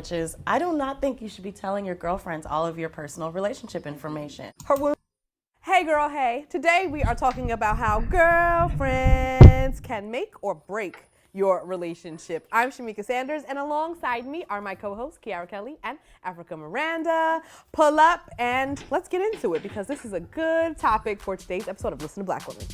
which is I do not think you should be telling your girlfriends all of your personal relationship information. Hey girl, hey. Today we are talking about how girlfriends can make or break your relationship. I'm Shamika Sanders, and alongside me are my co-hosts Kiara Kelly and Africa Miranda. Pull up and let's get into it because this is a good topic for today's episode of Listen to Black Women.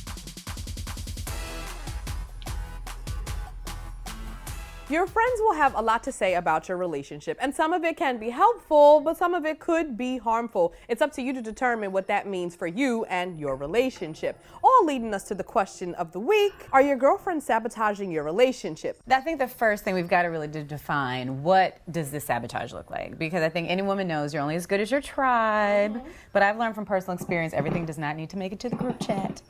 Your friends will have a lot to say about your relationship, and some of it can be helpful, but some of it could be harmful. It's up to you to determine what that means for you and your relationship. All leading us to the question of the week: are your girlfriends sabotaging your relationship? I think the first thing we've got to really define, what does this sabotage look like? Because I think any woman knows you're only as good as your tribe. But I've learned from personal experience, everything does not need to make it to the group chat.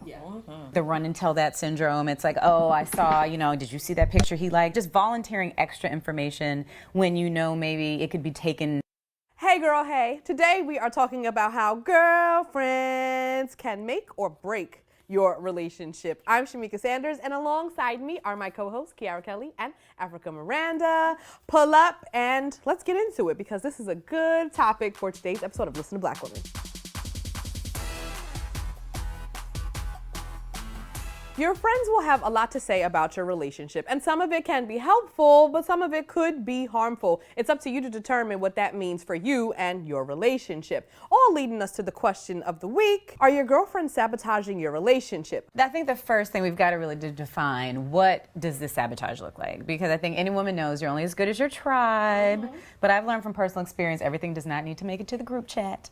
The run and tell that syndrome. It's like, oh, I saw, did you see that picture he liked? Just volunteering extra information when you know maybe it could be taken. Hey girl, hey. Today we are talking about how girlfriends can make or break your relationship. I'm Shamika Sanders, and alongside me are my co-hosts Kiara Kelly and Africa Miranda. Pull up and let's get into it because this is a good topic for today's episode of Listen to Black Women. Your friends will have a lot to say about your relationship, and some of it can be helpful, but some of it could be harmful. It's up to you to determine what that means for you and your relationship. All leading us to the question of the week: are your girlfriends sabotaging your relationship? I think the first thing we've got to really define, what does this sabotage look like? Because I think any woman knows you're only as good as your tribe. But I've learned from personal experience, everything does not need to make it to the group chat.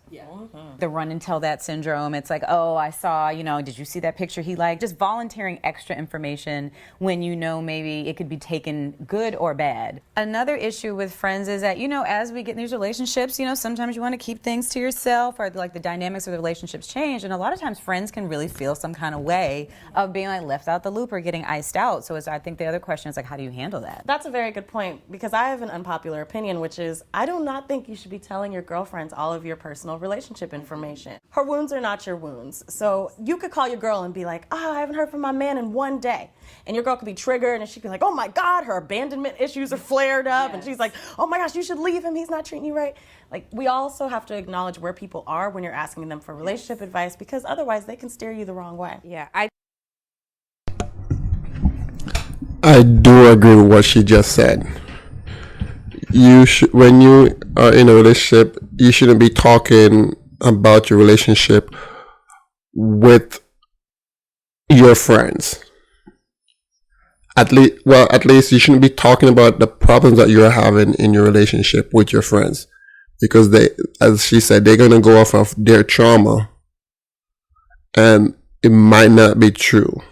The run and tell that syndrome. It's like, oh, I saw, did you see that picture he liked? Just volunteering extra information when you know maybe it could be taken good or bad. Another issue with friends is that, as we get in these relationships, sometimes you want to keep things to yourself, or like the dynamics of the relationships change. And a lot of times friends can really feel some kind of way of being like left out the loop or getting iced out. So I think the other question is like, how do you handle that? That's a very good point, because I have an unpopular opinion, which is I do not think you should be telling your girlfriends all of your personal relationship information. Her wounds are not your wounds. So you could call your girl and be like, I haven't heard from my man in one day. And your girl could be triggered and she'd be like, oh my God, her abandonment issues are flared up. Yes. And she's like, oh my gosh, you should leave him. He's not treating you right. Like, we also have to acknowledge where people are when you're asking them for relationship advice, because otherwise they can steer you the wrong way. Yeah, I do agree with what she just said. When you are in a relationship, you shouldn't be talking about your relationship with your friends. At least you shouldn't be talking about the problems that you're having in your relationship with your friends, because they, as she said, they're gonna go off of their trauma, and it might not be true.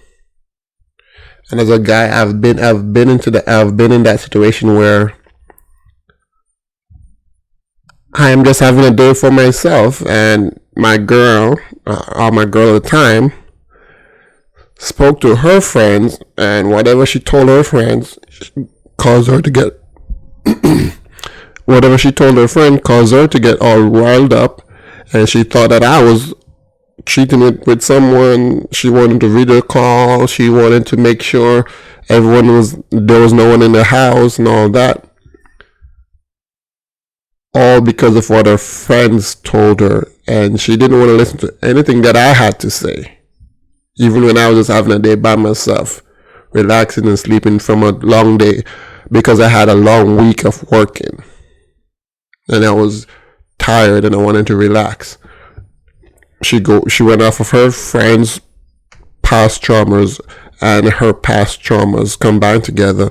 And as a guy, I've been in that situation where I am just having a day for myself, and my girl at the time, spoke to her friends, and whatever she told her friends caused her to get all riled up, and she thought that I was cheating it with someone. She wanted to video call. She wanted to make sure there was no one in the house and all that. All because of what her friends told her, and she didn't want to listen to anything that I had to say, even when I was just having a day by myself, relaxing and sleeping from a long day, because I had a long week of working and I was tired and I wanted to relax. She went off of her friends' past traumas, and her past traumas combined together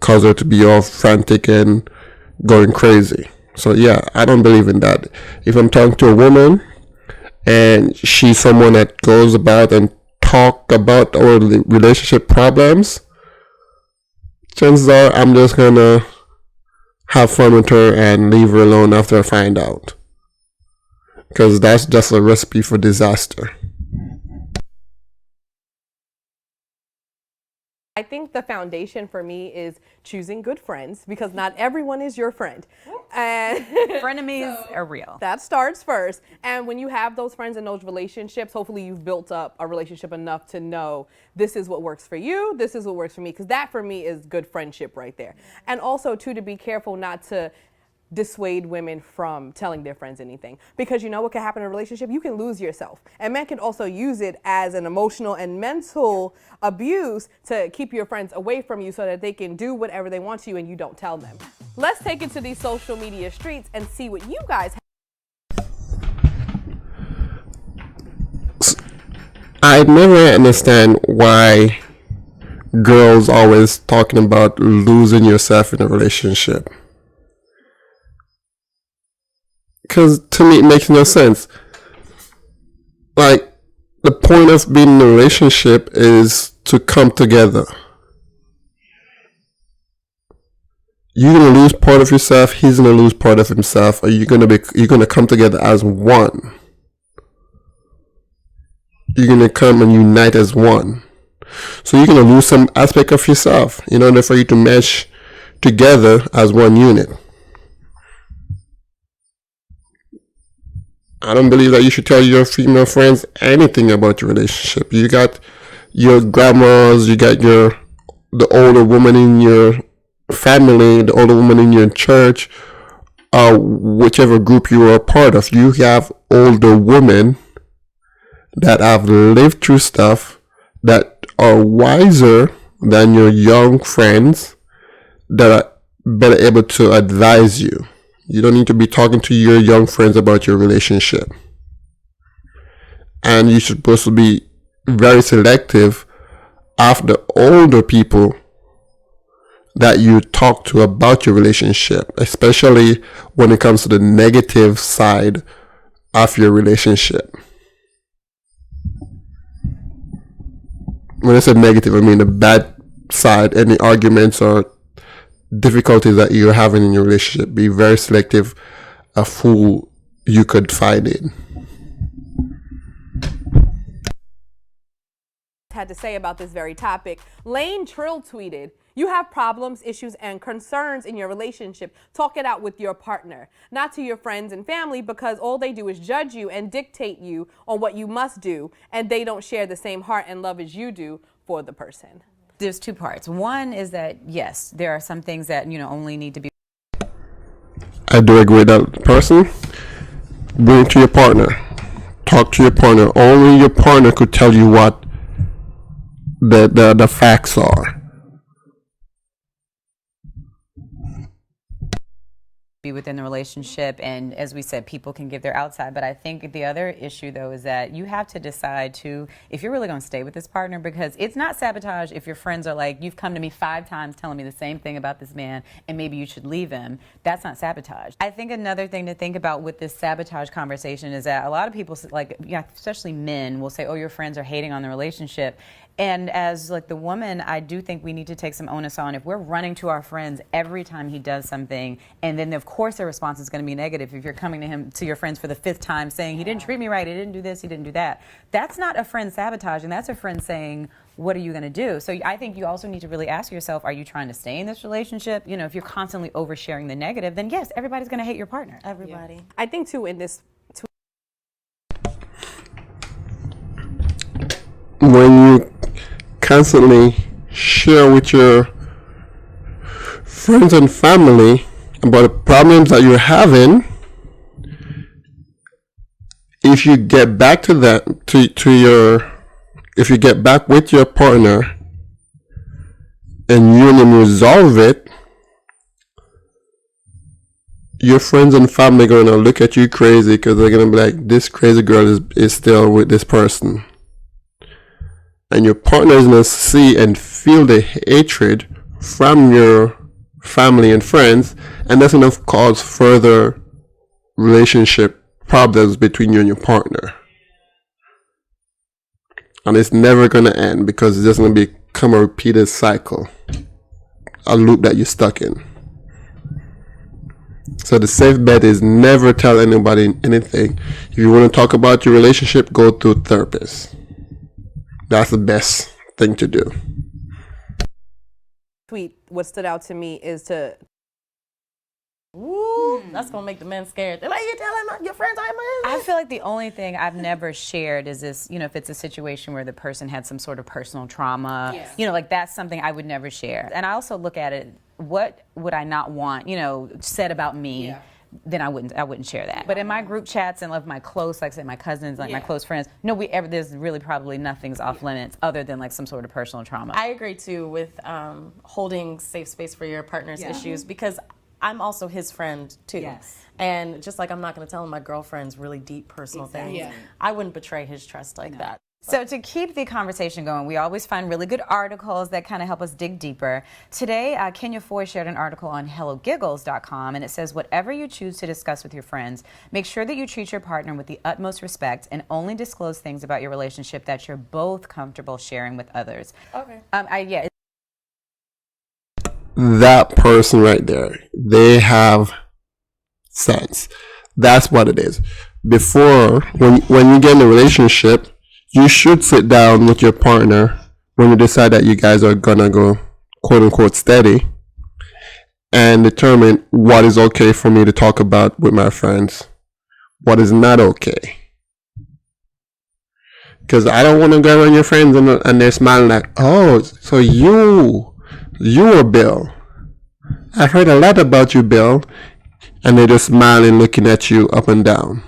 caused her to be all frantic and going crazy. So yeah, I don't believe in that. If I'm talking to a woman and she's someone that goes about and talk about our relationship problems, chances are I'm just gonna have fun with her and leave her alone after I find out, because that's just a recipe for disaster. I think the foundation for me is choosing good friends, because not everyone is your friend. And frenemies are real. That starts first. And when you have those friends in those relationships, hopefully you've built up a relationship enough to know this is what works for you, this is what works for me, because that for me is good friendship right there. And also too, to be careful not to dissuade women from telling their friends anything. Because you know what can happen in a relationship? You can lose yourself. And men can also use it as an emotional and mental abuse to keep your friends away from you so that they can do whatever they want to you and you don't tell them. Let's take it to these social media streets and see what you guys have. I never understand why girls always talking about losing yourself in a relationship. Because to me, it makes no sense. Like, the point of being in a relationship is to come together. You're gonna lose part of yourself. He's gonna lose part of himself. Or you're gonna come together as one. You're gonna come and unite as one. So you're gonna lose some aspect of yourself in order for you to mesh together as one unit. I don't believe that you should tell your female friends anything about your relationship. You got your grandmas, you got the older woman in your family, the older woman in your church, whichever group you are a part of. You have older women that have lived through stuff, that are wiser than your young friends, that are better able to advise you. You don't need to be talking to your young friends about your relationship. And you're supposed to be very selective of the older people that you talk to about your relationship, especially when it comes to the negative side of your relationship. When I say negative, I mean the bad side, any arguments or difficulties that you're having in your relationship. Be very selective of who you could find in. Had to say about this very topic. Lane Trill tweeted, "You have problems, issues, and concerns in your relationship. Talk it out with your partner, not to your friends and family, because all they do is judge you and dictate you on what you must do, and they don't share the same heart and love as you do for the person." There's two parts. One is that, yes, there are some things that, only need to be. I do agree with that person. Bring it to your partner. Talk to your partner. Only your partner could tell you what the facts are. Be within the relationship, and as we said, people can give their outside, but I think the other issue though is that you have to decide to, if you're really going to stay with this partner, because it's not sabotage if your friends are like, you've come to me 5 times telling me the same thing about this man and maybe you should leave him. That's not sabotage. I think another thing to think about with this sabotage conversation is that a lot of people, like, especially men, will say, oh, your friends are hating on the relationship. And as like the woman, I do think we need to take some onus on if we're running to our friends every time he does something, and then of course their response is going to be negative. If you're coming to your friends for the 5th time saying he didn't treat me right, he didn't do this, he didn't do that, that's not a friend sabotaging. That's a friend saying, what are you going to do? So I think you also need to really ask yourself, are you trying to stay in this relationship? If you're constantly oversharing the negative, then yes, everybody's going to hate your partner. Everybody. Yeah. I think too in this. When you constantly share with your friends and family about the problems that you're having, if you get back to that, if you get back with your partner and you and them resolve it, your friends and family are going to look at you crazy, because they're going to be like, this crazy girl is still with this person. And your partner is going to see and feel the hatred from your family and friends, and that's going to cause further relationship problems between you and your partner. And it's never going to end, because it's just going to become a repeated cycle, a loop that you're stuck in. So the safe bet is never tell anybody anything. If you want to talk about your relationship, go to a therapist. That's the best thing to do. Tweet, what stood out to me is to... Woo, that's going to make the men scared. They're like, you telling your friends I'm I feel like the only thing I've never shared is this, if it's a situation where the person had some sort of personal trauma, like that's something I would never share. And I also look at it what would I not want, said about me? Then I wouldn't share that. But in my group chats and of my close, like say my cousins, like my close friends, there's really probably nothing's off limits other than like some sort of personal trauma. I agree too with holding safe space for your partner's issues, because I'm also his friend too. Yes. And just like I'm not going to tell him my girlfriend's really deep personal things, I wouldn't betray his trust like that. So to keep the conversation going, we always find really good articles that kind of help us dig deeper. Today, Kenya Foy shared an article on HelloGiggles.com, and it says, whatever you choose to discuss with your friends, make sure that you treat your partner with the utmost respect and only disclose things about your relationship that you're both comfortable sharing with others. Okay. That person right there, they have sense. That's what it is. Before, when you get in a relationship, you should sit down with your partner when you decide that you guys are gonna go quote unquote steady and determine what is okay for me to talk about with my friends, what is not okay. Because I don't want to go around your friends and they're smiling like, oh, so you are Bill. I've heard a lot about you, Bill. And they're just smiling, looking at you up and down.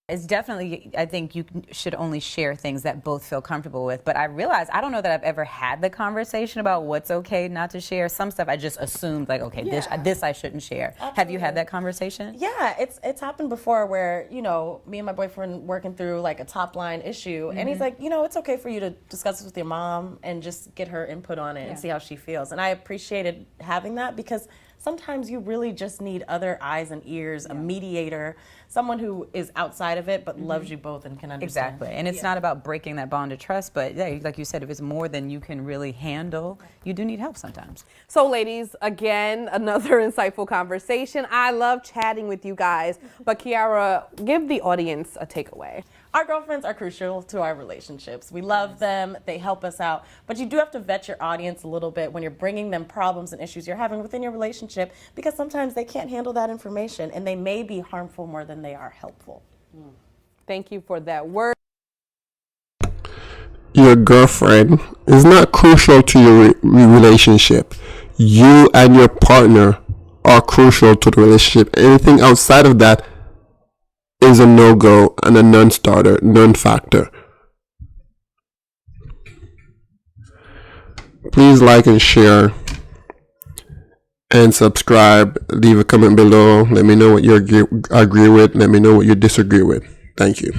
It's definitely, I think you should only share things that both feel comfortable with. But I realize, I don't know that I've ever had the conversation about what's okay not to share. Some stuff I just assumed, like, okay, this I shouldn't share. Absolutely. Have you had that conversation? Yeah, it's happened before where, me and my boyfriend working through like a top line issue, and he's like, it's okay for you to discuss this with your mom and just get her input on it and see how she feels. And I appreciated having that, because sometimes you really just need other eyes and ears, a mediator, someone who is outside of it but loves you both and can understand. Exactly. And it's not about breaking that bond of trust, but like you said, if it's more than you can really handle, you do need help sometimes. So ladies, again, another insightful conversation. I love chatting with you guys, but Kiara, give the audience a takeaway. Our girlfriends are crucial to our relationships. We love them, they help us out, but you do have to vet your audience a little bit when you're bringing them problems and issues you're having within your relationship, because sometimes they can't handle that information and they may be harmful more than they are helpful. Thank you for that word. Your girlfriend is not crucial to your relationship. You and your partner are crucial to the relationship. Anything outside of that is a no-go and a non-starter, non-factor. Please like and share and subscribe. Leave a comment below. Let me know what you agree with. Let me know what you disagree with. Thank you.